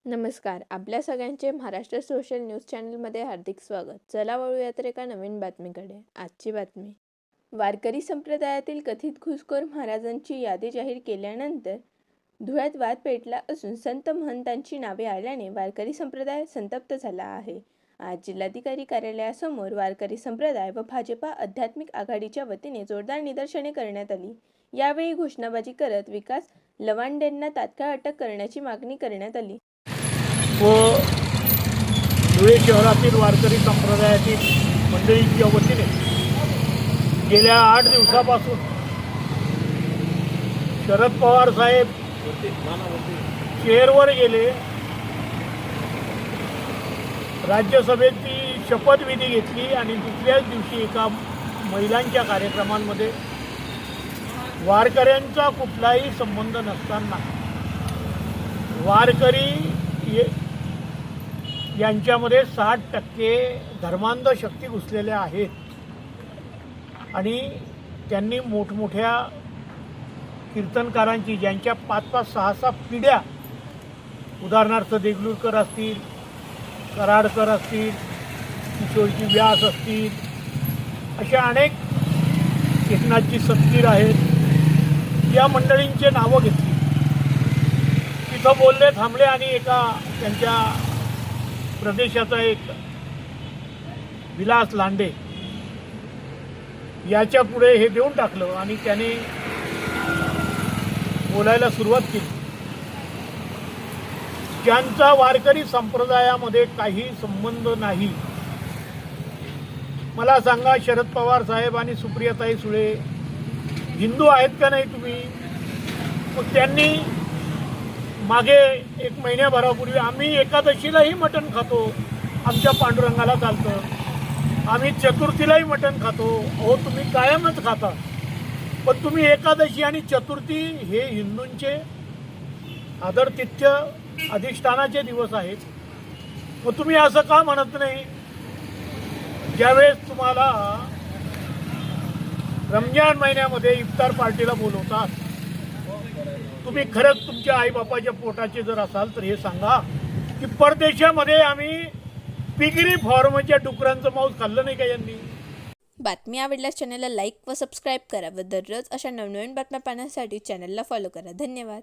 नमस्कार. आपल्या सगळ्यांचे महाराष्ट्र सोशल न्यूज चॅनलमध्ये हार्दिक स्वागत. चला वळूया तर एका नवीन बातमीकडे. आजची बातमी. वारकरी संप्रदायातील कथित घुसखोर महाराजांची यादी जाहीर केल्यानंतर धुळ्यात वाद पेटला असून संत महंतांची नावे आल्याने वारकरी संप्रदाय संतप्त झाला आहे. आज जिल्हाधिकारी कार्यालयासमोर वारकरी संप्रदाय व भाजपा आध्यात्मिक आघाडीच्या वतीने जोरदार निदर्शने करण्यात आली. यावेळी घोषणाबाजी करत विकास लवांडेंना तात्काळ अटक करण्याची मागणी करण्यात आली. व धुळे शहरातील वारकरी संप्रदायातील मंडळींच्या वतीने गेल्या 8 दिवसापासून शरद पवार साहेब चेअरवर गेले, राज्यसभेची शपथविधी घेतली आणि दुसऱ्याच दिवशी एका महिलांच्या कार्यक्रमांमध्ये वारकऱ्यांचा कुठलाही संबंध नसताना वारकरी यांच्यामध्ये 60% धर्मांध शक्ती घुसलेल्या आहेत आणि त्यांनी मोठमोठ्या कीर्तनकारांची ज्यांच्या 5-5, 6-6 पिढ्या, उदाहरणार्थ देगलूरकर असतील, कराडकर असतील, किशोरजी व्यास असतील, अशा अनेक, एकनाथजी सत्तीर आहेत, या मंडळींचे नावं घेतली. तिथं बोलले, थांबले आणि एका त्यांच्या प्रदेशाचा एक विलास लांडे याच्या पुढे हे देऊन टाकलं आणि त्याने बोलायला सुरुवात केली. ज्यांचा वारकरी संप्रदायामध्ये काही संबंध नाही, मला सांगा, शरद पवार साहेब आणि सुप्रियाताई सुळे हिंदू आहेत का नाही तुम्ही? मग त्यांनी मागे 1 महिन्याभरापूर्वी आम्ही एकादशीलाही मटण खातो, आमच्या पांडुरंगाला चालतं, आम्ही चतुर्थीलाही मटण खातो. हो, तुम्ही कायमच खाता, पण तुम्ही एकादशी आणि चतुर्थी हे हिंदूंचे आदरातिथ्य अधिष्ठानाचे दिवस आहेत. मग तुम्ही असं का म्हणत नाही? ज्यावेळेस तुम्हाला रमजान महिन्यामध्ये इफ्तार पार्टीला बोलवतात, तुम्ही खरंच तुमच्या आईबापाच्या पोटाचे जर असाल तर हे सांगा की परदेशामध्ये आम्ही पिगरी फॉर्मच्या डुकरांचं मांस खाल्लं नाही का यांनी? बातमी आवडल्यास चॅनलला लाईक व सबस्क्राईब करा व दररोज अशा नवनवीन बातम्या पाहण्यासाठी चॅनलला फॉलो करा. धन्यवाद.